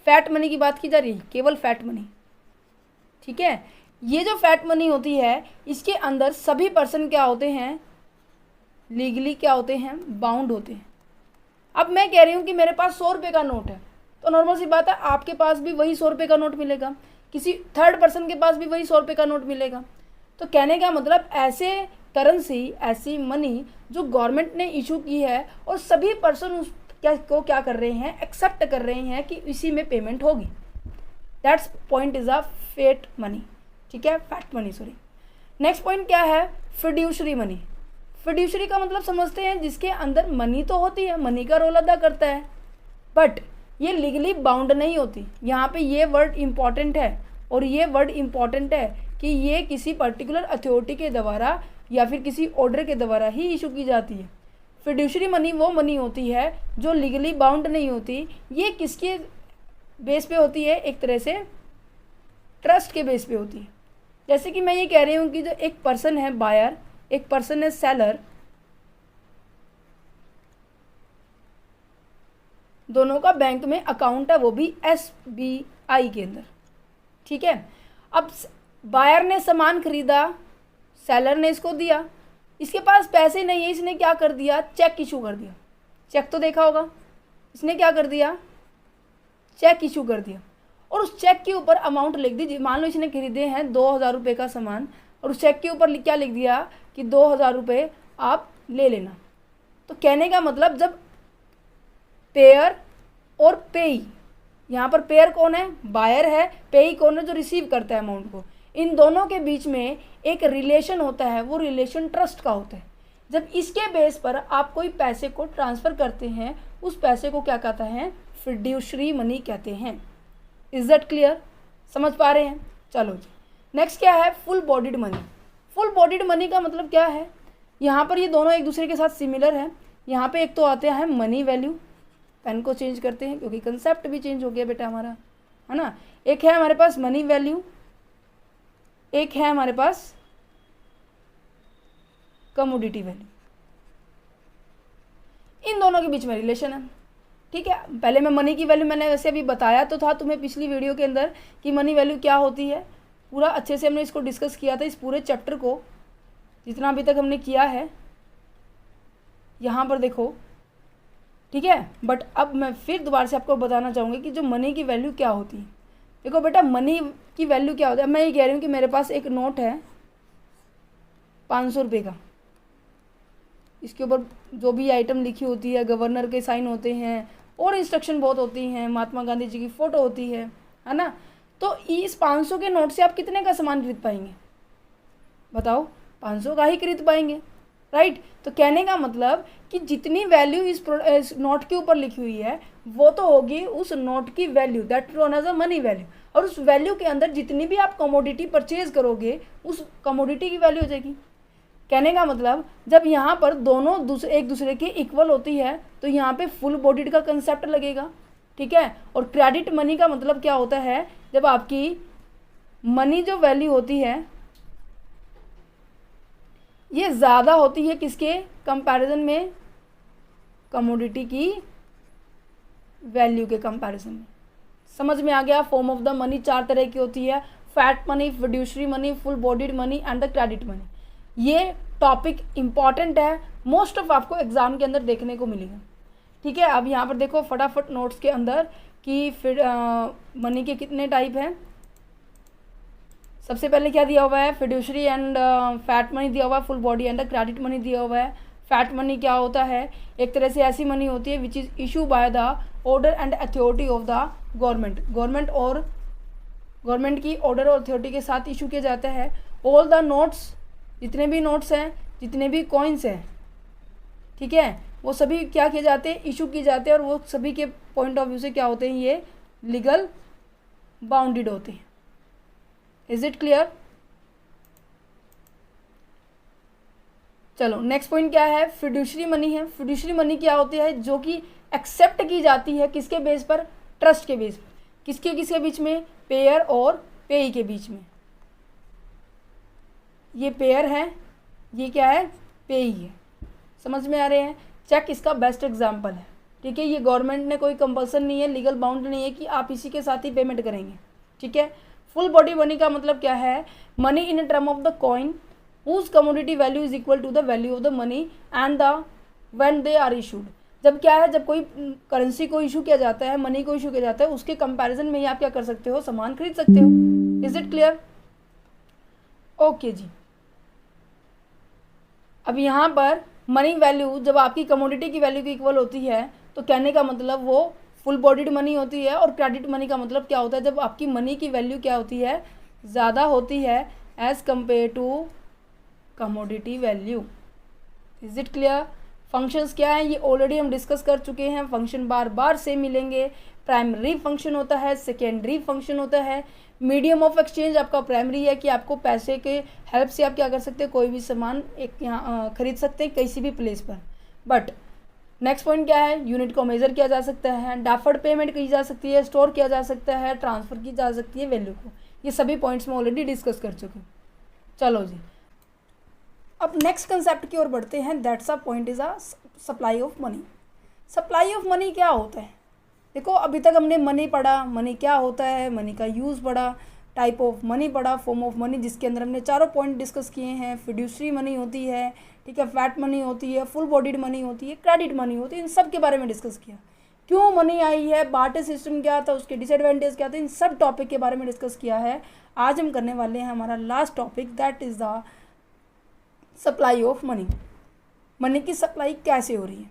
फैट मनी की बात की जा रही है, केवल फैट मनी, ठीक है। ये जो फैट मनी होती है इसके अंदर सभी पर्सन क्या होते हैं, लीगली क्या होते हैं, बाउंड होते हैं। अब मैं कह रही हूँ कि मेरे पास 100 रुपये का नोट है, तो नॉर्मल सी बात है आपके पास भी वही 100 रुपये का नोट मिलेगा, किसी थर्ड पर्सन के पास भी वही 100 रुपये का नोट मिलेगा। तो कहने का मतलब ऐसे करेंसी, ऐसी मनी जो गवर्नमेंट ने इशू की है और सभी पर्सन उस क्या कर रहे हैं, एक्सेप्ट कर रहे हैं कि इसी में पेमेंट होगी, that's point is a fat money, ठीक है, fat money sorry. Next point क्या है, फिड्यूशरी मनी। फिड्यूशरी का मतलब समझते हैं जिसके अंदर मनी तो होती है, मनी का रोल अदा करता है, बट ये लीगली बाउंड नहीं होती। यहाँ पे ये वर्ड इम्पॉर्टेंट है, और ये वर्ड इम्पॉर्टेंट है कि ये किसी पर्टिकुलर अथॉरिटी के द्वारा या फिर किसी ऑर्डर के द्वारा ही इशू की जाती है। फिड्यूशरी मनी वो मनी होती है जो लीगली बाउंड नहीं होती। ये किसके बेस पे होती है, एक तरह से ट्रस्ट के बेस पे होती है। जैसे कि मैं ये कह रही हूँ कि जो एक पर्सन है बायर, एक पर्सन है सेलर, दोनों का बैंक में अकाउंट है, वो भी SBI के अंदर, ठीक है। अब बायर ने सामान खरीदा, सेलर ने इसको दिया, इसके पास पैसे नहीं है, इसने क्या कर दिया, चेक इशू कर दिया। चेक तो देखा होगा, इसने क्या कर दिया, चेक इशू कर दिया और उस चेक के ऊपर अमाउंट लिख दी। मान लो इसने खरीदे हैं 2000 रुपये का सामान और उस चेक के ऊपर क्या लिख दिया कि 2000 रुपये आप ले लेना। तो कहने का मतलब जब पेयर और पेई, यहाँ पर पेयर कौन है, बायर है, पेई कौन है, जो रिसीव करता है अमाउंट को, इन दोनों के बीच में एक रिलेशन होता है, वो रिलेशन ट्रस्ट का होता है। जब इसके बेस पर आप कोई पैसे को ट्रांसफ़र करते हैं, उस पैसे को क्या कहता है, फिड्यूशरी मनी कहते हैं। इज दैट क्लियर, समझ पा रहे हैं? चलो जी, नेक्स्ट क्या है, full bodied money. Full bodied money का मतलब क्या है, यहाँ पर ये दोनों एक दूसरे के साथ सिमिलर है। यहाँ पे एक तो आते हैं मनी वैल्यू, पेन को चेंज करते हैं क्योंकि कंसेप्ट भी चेंज हो गया बेटा हमारा, है ना। एक है हमारे पास मनी वैल्यू, एक है हमारे पास कमोडिटी वैल्यू। इन दोनों के बीच में रिलेशन है, ठीक है। पहले मैं मनी की वैल्यू मैंने वैसे अभी बताया तो था तुम्हें पिछली वीडियो के अंदर कि मनी वैल्यू क्या होती है, पूरा अच्छे से हमने इसको डिस्कस किया था, इस पूरे चैप्टर को जितना अभी तक हमने किया है यहाँ पर देखो, ठीक है। बट अब मैं फिर दोबारा से आपको बताना चाहूँगी कि जो मनी की वैल्यू क्या होती है। देखो बेटा, मनी की वैल्यू क्या होता है, मैं ये कह रही हूँ कि मेरे पास एक नोट है 500 रुपये का, इसके ऊपर जो भी आइटम लिखी होती है, गवर्नर के साइन होते हैं और इंस्ट्रक्शन बहुत होती हैं, महात्मा गांधी जी की फ़ोटो होती है ना। तो इस 500 के नोट से आप कितने का सामान खरीद पाएंगे, बताओ, 500 का ही खरीद पाएंगे, राइट। तो कहने का मतलब कि जितनी वैल्यू इस नोट के ऊपर लिखी हुई है वो तो होगी उस नोट की value, that known as a money value. और उस वैल्यू के अंदर जितनी भी आप कमोडिटी परचेज करोगे उस कमोडिटी की वैल्यू हो जाएगी। कहने का मतलब जब यहाँ पर दोनों एक दूसरे के इक्वल होती है तो यहाँ पे फुल बॉडीड का कंसेप्ट लगेगा, ठीक है। और क्रेडिट मनी का मतलब क्या होता है, जब आपकी मनी जो वैल्यू होती है ये ज़्यादा होती है किसके कंपैरिजन में, कमोडिटी की वैल्यू के कंपैरिजन में। समझ में आ गया? फॉर्म ऑफ द मनी 4 तरह की होती है, fat money, fiduciary money, full bodied money and the credit money. ये टॉपिक इम्पॉर्टेंट है, मोस्ट ऑफ आपको एग्जाम के अंदर देखने को मिलेगा, ठीक है। अब यहाँ पर देखो फटाफट नोट्स के अंदर कि फिर मनी के कितने टाइप हैं। सबसे पहले क्या दिया हुआ है, फिड्यूशरी एंड फैट मनी दिया हुआ है, full body and credit money दिया हुआ है। फैट मनी क्या होता है, एक तरह से ऐसी मनी होती है which is issue by the order and authority of the government, government की ऑर्डर और अथॉरिटी के साथ इशू किया जाता है। ऑल द नोट्स, जितने भी नोट्स हैं, जितने भी कॉइन्स हैं, ठीक है, वो सभी क्या किए जाते हैं, इशू किए जाते हैं और वो सभी के पॉइंट ऑफ व्यू से क्या होते हैं, ये लीगल बाउंडेड होते हैं। Is it clear? चलो नेक्स्ट पॉइंट क्या है, फिड्यूशरी मनी है। फिड्यूशरी मनी क्या होती है, जो कि एक्सेप्ट की जाती है किसके बेस पर, ट्रस्ट के बेस पर। किसके बीच में, पेयर और पेई के बीच में। ये पेयर है, ये क्या है, पेई है। समझ में आ रहे हैं? चेक इसका बेस्ट एग्जाम्पल है, ठीक है। ये गवर्नमेंट ने कोई कंपल्सन नहीं है, लीगल बाउंड नहीं है कि आप इसी के साथ ही पेमेंट करेंगे, ठीक है। फुल बॉडी मनी का मतलब क्या है, money in term of the coin whose commodity value is equal to the value of the money and the when they are issued. जब क्या है, जब कोई करेंसी को इशू किया जाता है, मनी को इशू किया जाता है, उसके कंपैरिजन में ही आप क्या कर सकते हो, सामान खरीद सकते हो। Is it clear? ओके जी। अब यहाँ पर मनी वैल्यू जब आपकी कमोडिटी की वैल्यू की इक्वल होती है तो कहने का मतलब वो फुल बॉडीड मनी होती है। और क्रेडिट मनी का मतलब क्या होता है, जब आपकी मनी की वैल्यू क्या होती है, ज़्यादा होती है as compare to commodity value. Is it clear? Functions क्या है, ये ऑलरेडी हम डिस्कस कर चुके हैं, फंक्शन बार बार से मिलेंगे। प्राइमरी फंक्शन होता है, सेकेंडरी फंक्शन होता है। मीडियम ऑफ एक्सचेंज आपका प्राइमरी है कि आपको पैसे के हेल्प से आप क्या कर सकते हैं, कोई भी सामान एक यहाँ खरीद सकते हैं किसी भी प्लेस पर। बट नेक्स्ट पॉइंट क्या है, यूनिट को मेजर किया जा सकता है, डेफर्ड पेमेंट की जा सकती है, स्टोर किया जा सकता है, ट्रांसफ़र की जा सकती है वैल्यू को। ये सभी पॉइंट्स में ऑलरेडी डिस्कस कर चुके हैं। चलो जी, अब नेक्स्ट कंसेप्ट की ओर बढ़ते हैं। That's a point is a supply of money. Supply of money क्या होता है? देखो अभी तक हमने मनी पढ़ा, मनी क्या होता है, मनी का यूज़ पढ़ा, टाइप ऑफ मनी पढ़ा, फॉर्म ऑफ मनी, जिसके अंदर हमने चारों पॉइंट डिस्कस किए हैं। फिड्यूशरी मनी होती है, ठीक है, फैट मनी होती है, फुल बॉडीड मनी होती है, क्रेडिट मनी होती है, इन सब के बारे में डिस्कस किया। क्यों मनी आई है, बार्टर सिस्टम क्या था, उसके डिसएडवांटेज क्या थे, इन सब टॉपिक के बारे में डिस्कस किया है। आज हम करने वाले हैं हमारा last topic, that is the supply of money. Money की सप्लाई कैसे हो रही है।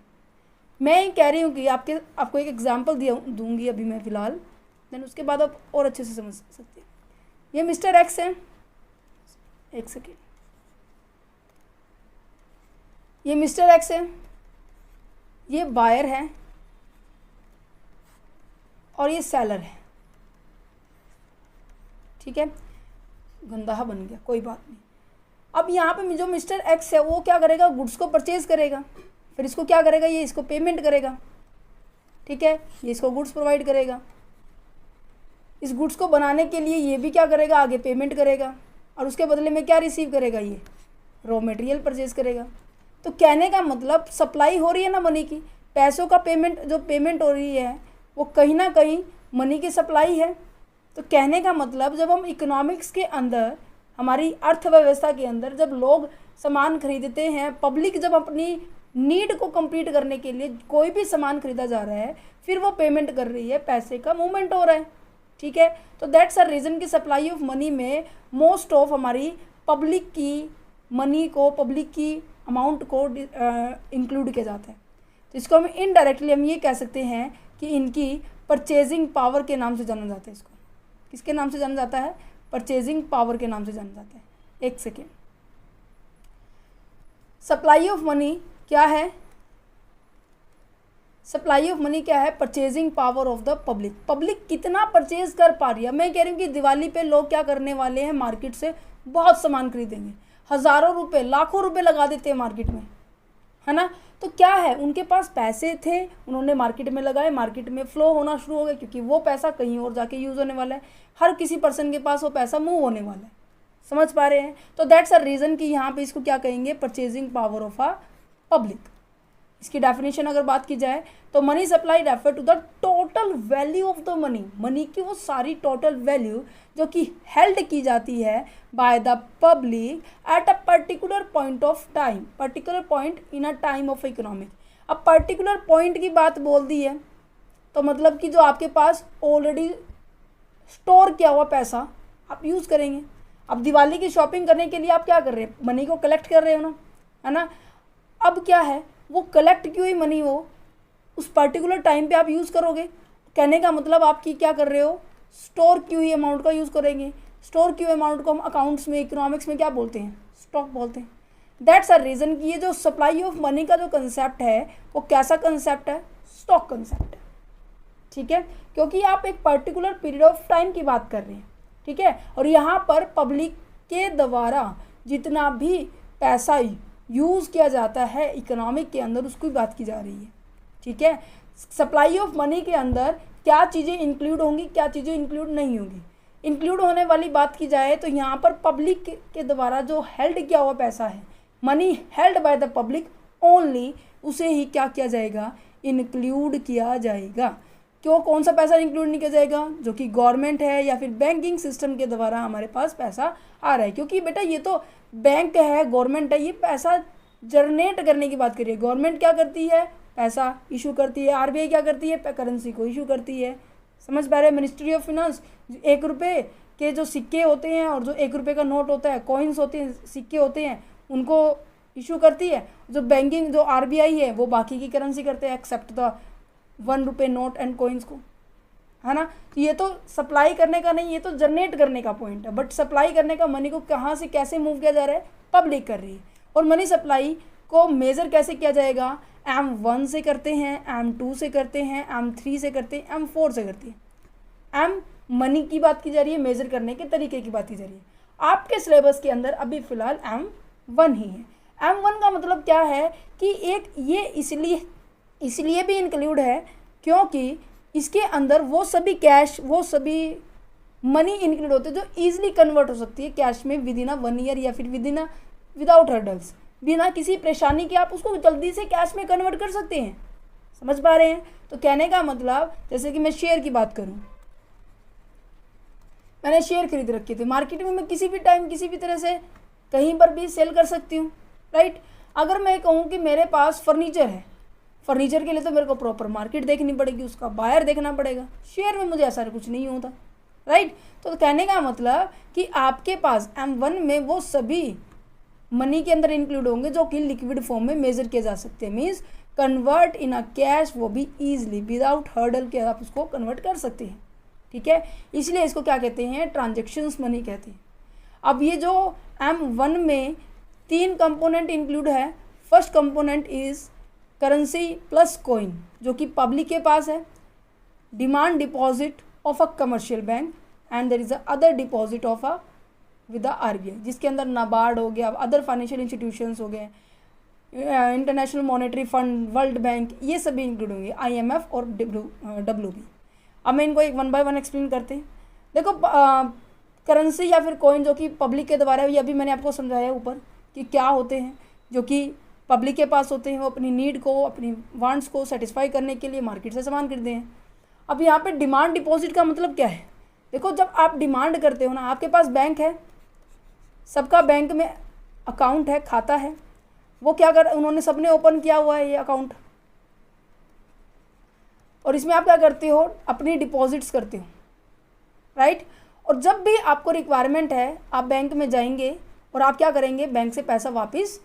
मैं कह रही हूँ कि आपको एक एग्जांपल दूंगी अभी मैं फ़िलहाल, देन उसके बाद आप और अच्छे से समझ सकते हैं। ये मिस्टर एक्स है, एक सेकेंड, ये मिस्टर एक्स है, ये बायर है और ये सेलर है, ठीक है। गंदा बन गया, कोई बात नहीं। अब यहाँ पे जो मिस्टर एक्स है वो क्या करेगा, गुड्स को परचेज करेगा, फिर इसको क्या करेगा, ये इसको पेमेंट करेगा, ठीक है, ये इसको गुड्स प्रोवाइड करेगा। इस गुड्स को बनाने के लिए ये भी क्या करेगा, आगे पेमेंट करेगा, और उसके बदले में क्या रिसीव करेगा, ये रॉ मटेरियल परचेज करेगा। तो कहने का मतलब सप्लाई हो रही है ना मनी की, पैसों का पेमेंट, जो पेमेंट हो रही है वो कहीं ना कहीं मनी की सप्लाई है। तो कहने का मतलब जब हम इकोनॉमिक्स के अंदर, हमारी अर्थव्यवस्था के अंदर जब लोग सामान खरीदते हैं, पब्लिक जब अपनी नीड को कंप्लीट करने के लिए कोई भी सामान खरीदा जा रहा है, फिर वो पेमेंट कर रही है, पैसे का मूवमेंट हो रहा है, ठीक है। तो दैट्स अ रीज़न कि सप्लाई ऑफ मनी में मोस्ट ऑफ हमारी पब्लिक की मनी को, पब्लिक की अमाउंट को इंक्लूड किया जाता है। तो इसको हम इनडायरेक्टली हम ये कह सकते हैं कि इनकी परचेजिंग पावर के नाम से जाना जाता है। इसको किसके नाम से जाना जाता है, परचेजिंग पावर के नाम से जाना जाता है। एक सेकेंड, सप्लाई ऑफ मनी क्या है, सप्लाई ऑफ मनी क्या है, purchasing power of the public. Public कितना परचेज कर पा रही है। मैं कह रही हूँ कि दिवाली पे लोग क्या करने वाले हैं, मार्केट से बहुत सामान खरीदेंगे, हज़ारों रुपए, लाखों रुपए लगा देते हैं मार्केट में, है ना। तो क्या है, उनके पास पैसे थे, उन्होंने मार्केट में लगाए, मार्केट में फ्लो होना शुरू हो गया, क्योंकि वो पैसा कहीं और जाके यूज़ होने वाला है, हर किसी पर्सन के पास वो पैसा मूव होने वाला है। समझ पा रहे हैं। तो दैट्स अ रीज़न कि यहाँ पे इसको क्या कहेंगे, purchasing power of a public. इसकी डेफिनेशन अगर बात की जाए तो money supply refer to the total value of the money. Money की वो सारी टोटल वैल्यू जो कि हेल्ड की जाती है by the public at a particular point of time, particular point in a time of economic. अब पर्टिकुलर पॉइंट की बात बोल दी है तो मतलब कि जो आपके पास ऑलरेडी स्टोर किया हुआ पैसा आप यूज़ करेंगे। अब दिवाली की शॉपिंग करने के लिए आप क्या कर रहे हैं, मनी को कलेक्ट कर रहे हो ना, है ना। अब क्या है, वो कलेक्ट की हुई मनी हो उस पर्टिकुलर टाइम पे आप यूज़ करोगे। कहने का मतलब आपकी क्या कर रहे हो, स्टोर की हुई अमाउंट का यूज़ करेंगे। स्टोर की हुई अमाउंट को हम अकाउंट्स में, इकोनॉमिक्स में क्या बोलते हैं, स्टॉक बोलते हैं। दैट्स अ रीज़न कि ये जो सप्लाई ऑफ मनी का जो कंसेप्ट है वो कैसा कंसेप्ट है, स्टॉक कंसेप्ट है, ठीक है। क्योंकि आप एक पर्टिकुलर पीरियड ऑफ टाइम की बात कर रहे हैं, ठीक है। और यहाँ पर पब्लिक के द्वारा जितना भी पैसा यूज़ किया जाता है इकोनॉमिक के अंदर, उसकी बात की जा रही है, ठीक है। सप्लाई ऑफ मनी के अंदर क्या चीज़ें इंक्लूड होंगी, क्या चीज़ें इंक्लूड नहीं होंगी। इंक्लूड होने वाली बात की जाए तो यहाँ पर पब्लिक के द्वारा जो हेल्ड किया हुआ पैसा है, money held by the public only, उसे ही क्या किया जाएगा, इंक्लूड किया जाएगा। क्यों, कौन सा पैसा इंक्लूड नहीं किया जाएगा, जो कि गवर्नमेंट है या फिर बैंकिंग सिस्टम के द्वारा हमारे पास पैसा आ रहा है। क्योंकि बेटा ये तो बैंक है, गवर्नमेंट है, ये पैसा जनरेट करने की बात करिए। गवर्नमेंट क्या करती है, पैसा इशू करती है, आरबीआई क्या करती है, करेंसी को इशू करती है। समझ पा रहे हैं। मिनिस्ट्री ऑफ फिनांस 1 रुपये के जो सिक्के होते हैं और जो 1 रुपये का नोट होता है, कॉइन्स होते हैं, सिक्के होते हैं, उनको इशू करती है। जो बैंकिंग, जो आरबीआई है, वो बाकी की करेंसी करते हैं एक्सेप्ट द 1 रुपये नोट एंड कॉइन्स को, है ना। तो ये तो सप्लाई करने का नहीं, ये तो जनरेट करने का पॉइंट है। बट सप्लाई करने का मनी को कहाँ से कैसे मूव किया जा रहा है, पब्लिक कर रही है। और मनी सप्लाई को मेज़र कैसे किया जाएगा, M1 से करते हैं, M2 से करते हैं, M3 से करते हैं, M4 से करते हैं। M मनी की बात की जा रही है, मेज़र करने के तरीके की बात की जा रही है। आपके सिलेबस के अंदर अभी फ़िलहाल M1 ही है। M1 का मतलब क्या है कि एक ये इसलिए भी इंक्लूड है क्योंकि इसके अंदर वो सभी कैश, वो सभी मनी इंक्लूड होते हैं जो ईजिली कन्वर्ट हो सकती है कैश में विद इन 1 ईयर या फिर विदाउट हर्डल्स, बिना किसी परेशानी के आप उसको जल्दी से कैश में कन्वर्ट कर सकते हैं। समझ पा रहे हैं। तो कहने का मतलब, जैसे कि मैं शेयर की बात करूं, मैंने शेयर खरीद रखे थे, मार्केट में मैं किसी भी टाइम किसी भी तरह से कहीं पर भी सेल कर सकती हूँ, राइट। अगर मैं कहूँ कि मेरे पास फर्नीचर है, फर्नीचर के लिए तो मेरे को प्रॉपर मार्केट देखनी पड़ेगी, उसका बायर देखना पड़ेगा। शेयर में मुझे ऐसा कुछ नहीं होता, राइट। तो कहने का मतलब कि आपके पास M1 में वो सभी मनी के अंदर इंक्लूड होंगे जो कि लिक्विड फॉर्म में मेजर किए जा सकते हैं, means convert in a cash, वो भी ईजिली विदाउट हर्डल के आप उसको कन्वर्ट कर सकते हैं, ठीक है। इसलिए इसको क्या कहते हैं, ट्रांजेक्शन्स मनी कहते हैं। अब ये जो M1 में 3 कंपोनेंट इंक्लूड है। First component is currency plus coin, जो कि पब्लिक के पास है, demand deposit of a commercial bank, and there is a other deposit of a with the RBI, जिसके अंदर नाबार्ड हो गया, अदर फाइनेंशियल इंस्टीट्यूशंस हो गए, international monetary fund, world bank, ये सभी इंक्लूड होंगे, IMF और WB। अब मैं इनको एक 1 बाय 1 एक्सप्लेन करते हैं। देखो करेंसी या फिर कॉइन जो कि पब्लिक के द्वारा, ये अभी मैंने आपको समझाया ऊपर कि क्या होते हैं, जो कि पब्लिक के पास होते हैं, वो अपनी नीड को, अपनी वांट्स को सेटिस्फाई करने के लिए मार्केट से सामान खरीदते हैं। अब यहाँ पे डिमांड डिपॉजिट का मतलब क्या है, देखो जब आप डिमांड करते हो ना, आपके पास बैंक है, सबका बैंक में अकाउंट है, खाता है, वो क्या कर, उन्होंने सबने ओपन किया हुआ है ये अकाउंट, और इसमें आप क्या करते हो, अपनी डिपॉजिट्स करते हो, राइट। और जब भी आपको रिक्वायरमेंट है, आप बैंक में जाएंगे और आप क्या करेंगे, बैंक से पैसा वापस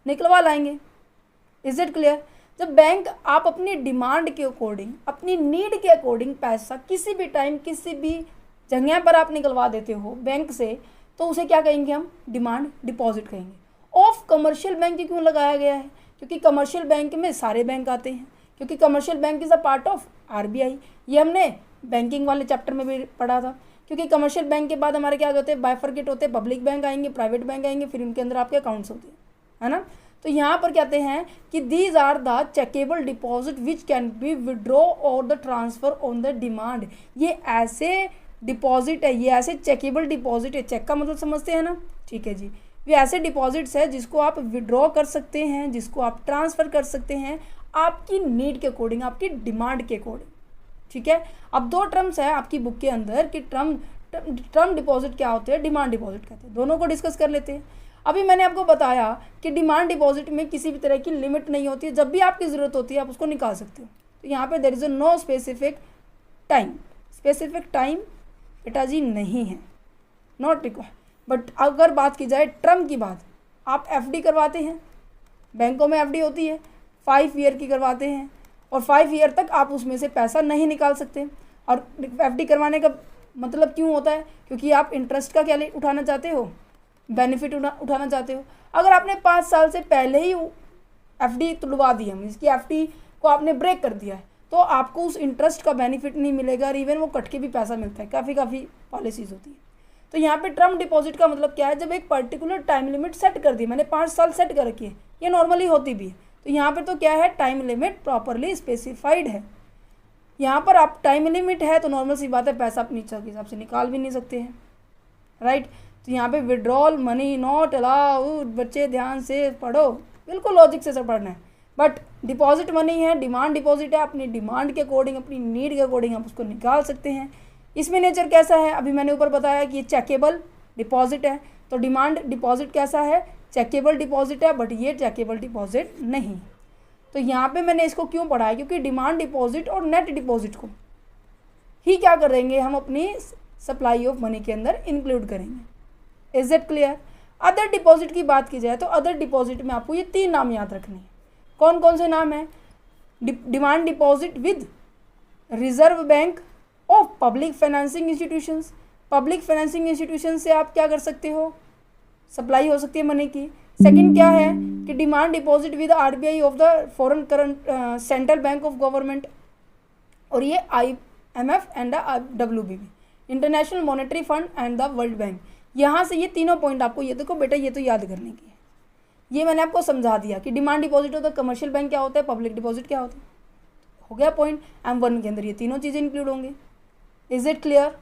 निकलवा लाएंगे। Is it clear. जब बैंक आप अपनी डिमांड के अकॉर्डिंग, अपनी नीड के अकॉर्डिंग पैसा किसी भी टाइम किसी भी जगह पर आप निकलवा देते हो बैंक से, तो उसे क्या कहेंगे हम, डिमांड डिपॉजिट कहेंगे। ऑफ कमर्शियल बैंक क्यों लगाया गया है, क्योंकि कमर्शियल बैंक में सारे बैंक आते हैं, क्योंकि commercial bank is a part of RBI। ये हमने बैंकिंग वाले चैप्टर में भी पढ़ा था, क्योंकि कमर्शियल बैंक के बाद हमारे क्या होते हैं, बाइफरकेट होते हैं, पब्लिक बैंक आएंगे, प्राइवेट बैंक आएंगे, फिर उनके अंदर आपके अकाउंट्स होते हैं, है ना। तो यहाँ पर कहते हैं कि these are the checkable deposit which can be withdraw और the transfer on the demand. ये ऐसे डिपॉजिट है, ये ऐसे चेकेबल डिपॉजिट है, चेक का मतलब समझते हैं ना, ठीक है जी। ये ऐसे डिपॉजिट्स है जिसको आप विड्रॉ कर सकते हैं, जिसको आप ट्रांसफ़र कर सकते हैं आपकी नीड के अकॉर्डिंग, आपकी डिमांड के अकॉर्डिंग, ठीक है। अब 2 टर्म्स है आपकी बुक के अंदर कि टर्म डिपॉजिट क्या होते हैं, डिमांड डिपॉजिट कहते हैं, दोनों को डिस्कस कर लेते हैं। अभी मैंने आपको बताया कि डिमांड डिपॉजिट में किसी भी तरह की लिमिट नहीं होती है, जब भी आपकी ज़रूरत होती है आप उसको निकाल सकते हो। तो यहाँ पे there is no specific time, specific time बेटा जी नहीं है, नॉट रिक्वायर्ड। बट अगर बात की जाए टर्म की बात, आप FD करवाते हैं, बैंकों में FD होती है, 5 ईयर की करवाते हैं, और 5 ईयर तक आप उसमें से पैसा नहीं निकाल सकते। और FD करवाने का मतलब क्यों होता है, क्योंकि आप इंटरेस्ट का क्या उठाना चाहते हो, बेनिफिट उठाना चाहते हो। अगर आपने 5 साल से पहले ही FD तुड़वा दी है, इसकी FD को आपने ब्रेक कर दिया है, तो आपको उस इंटरेस्ट का बेनिफिट नहीं मिलेगा, और इवन वो कट के भी पैसा मिलता है, काफ़ी पॉलिसीज़ होती है। तो यहाँ पे टर्म डिपॉजिट का मतलब क्या है, जब एक पर्टिकुलर टाइम लिमिट सेट कर दी, मैंने 5 साल सेट कर रखी है, ये नॉर्मली होती भी है, तो यहाँ पर तो क्या है, टाइम लिमिट प्रॉपरली स्पेसिफाइड है। यहाँ पर आप टाइम लिमिट है तो नॉर्मल सी बात है, पैसा अपनी इच्छा के हिसाब से निकाल भी नहीं सकते हैं, राइट। तो यहाँ पे विड्रॉल मनी नॉट अलाउड, बच्चे ध्यान से पढ़ो, बिल्कुल लॉजिक से सब पढ़ना है। बट डिपॉजिट मनी है, डिमांड डिपॉजिट है, अपनी डिमांड के अकॉर्डिंग, अपनी नीड के अकॉर्डिंग आप उसको निकाल सकते हैं। इसमें नेचर कैसा है, अभी मैंने ऊपर बताया कि ये चेकेबल डिपॉजिट है, तो डिमांड डिपॉजिट कैसा है, चेकेबल डिपॉजिट है, बट ये चेकेबल डिपॉजिट नहीं। तो यहाँ पे मैंने इसको क्यों पढ़ा है, क्योंकि डिमांड डिपॉजिट और नेट डिपॉजिट को ही क्या करेंगे, हम अपनी सप्लाई ऑफ मनी के अंदर इंक्लूड करेंगे। Is it clear. Other deposit की बात की जाए तो अदर डिपॉजिट में आपको ये 3 नाम याद रखने हैं। कौन कौन से नाम है, demand deposit with reserve bank of public financing institutions. Public financing institution से आप क्या कर सकते हो, सप्लाई हो सकती है मनी की। सेकंड क्या है कि demand deposit with RBI of the foreign current central bank of government, और ये IMF and WB, international monetary fund and the world bank. यहाँ से ये तीनों पॉइंट आपको, ये देखो बेटा ये तो याद करने की है, ये मैंने आपको समझा दिया कि डिमांड डिपॉजिट होता है, कमर्शियल बैंक क्या होता है, पब्लिक डिपॉजिट क्या होता है, हो गया पॉइंट। M1 के अंदर ये तीनों चीज़ें इंक्लूड होंगे। इज इट क्लियर,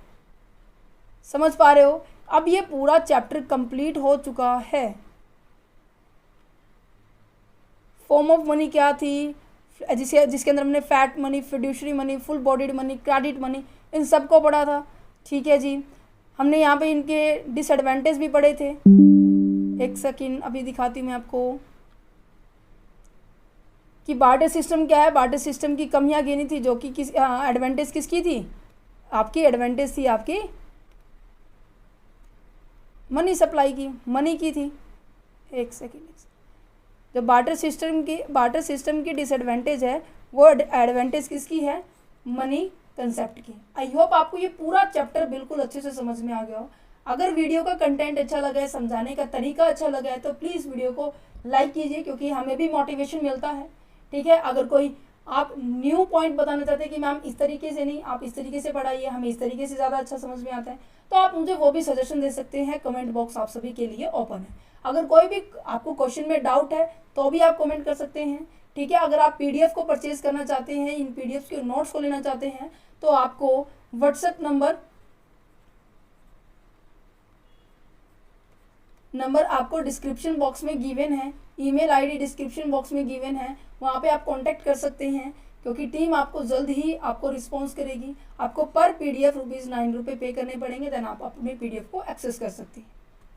समझ पा रहे हो। अब ये पूरा चैप्टर कंप्लीट हो चुका है। फॉर्म ऑफ मनी क्या थी, जिसके अंदर हमने fiat money, fiduciary money, full bodied money, credit money, इन सबको पढ़ा था, ठीक है जी। हमने यहाँ पे इनके डिसएडवांटेज भी पढ़े थे। एक सेकेंड अभी दिखाती हूँ मैं आपको कि बार्टर सिस्टम क्या है। बार्टर सिस्टम की कमियाँ गिनी थी, जो कि किस एडवांटेज किसकी थी, आपकी एडवांटेज थी आपकी मनी सप्लाई की, मनी की थी। एक सेकेंड, जो बार्टर सिस्टम की डिसएडवांटेज है वो एडवांटेज किसकी है, मनी कंसेप्ट की। आई होप आपको ये पूरा चैप्टर बिल्कुल अच्छे से समझ में आ गया हो। अगर वीडियो का कंटेंट अच्छा लगा है, समझाने का तरीका अच्छा लगा है, तो प्लीज़ वीडियो को लाइक कीजिए, क्योंकि हमें भी मोटिवेशन मिलता है। ठीक है, अगर कोई आप न्यू पॉइंट बताना चाहते हैं कि मैम इस तरीके से नहीं, आप इस तरीके से पढ़ाइए, हमें इस तरीके से ज़्यादा अच्छा समझ में आता है, तो आप मुझे वो भी सजेशन दे सकते हैं। कमेंट बॉक्स आप सभी के लिए ओपन है। अगर कोई भी आपको क्वेश्चन में डाउट है तो भी आप कमेंट कर सकते हैं। ठीक है, अगर आप पीडीएफ को परचेज करना चाहते हैं, इन पीडीएफ के नोट्स को लेना चाहते हैं, तो आपको व्हाट्सएप नंबर आपको डिस्क्रिप्शन बॉक्स में गिवन है, ईमेल आईडी डिस्क्रिप्शन बॉक्स में गिवन है, वहाँ पे आप कांटेक्ट कर सकते हैं, क्योंकि टीम आपको जल्द ही आपको रिस्पॉन्स करेगी। आपको पर पीडीएफ ₹9 पे करने पड़ेंगे, देन आप अपने पीडीएफ को एक्सेस कर सकते हैं।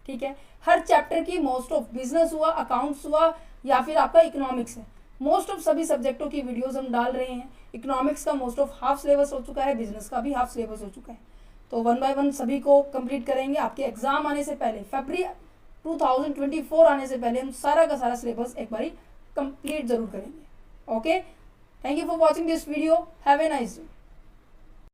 ठीक है, हर चैप्टर की मोस्ट ऑफ बिजनेस हुआ, अकाउंट्स हुआ, या फिर आपका इकोनॉमिक्स है, मोस्ट ऑफ सभी सब्जेक्टों की वीडियोस हम डाल रहे हैं। इकोनॉमिक्स का मोस्ट ऑफ हाफ सिलेबस हो चुका है, बिजनेस का भी हाफ सिलेबस हो चुका है, तो 1 बाय 1 सभी को कंप्लीट करेंगे। आपके एग्जाम आने से पहले, फरवरी 2024 आने से पहले हम सारा का सारा सिलेबस एक बारी कंप्लीट जरूर करेंगे। Okay, thank you for watching this video, have a nice day.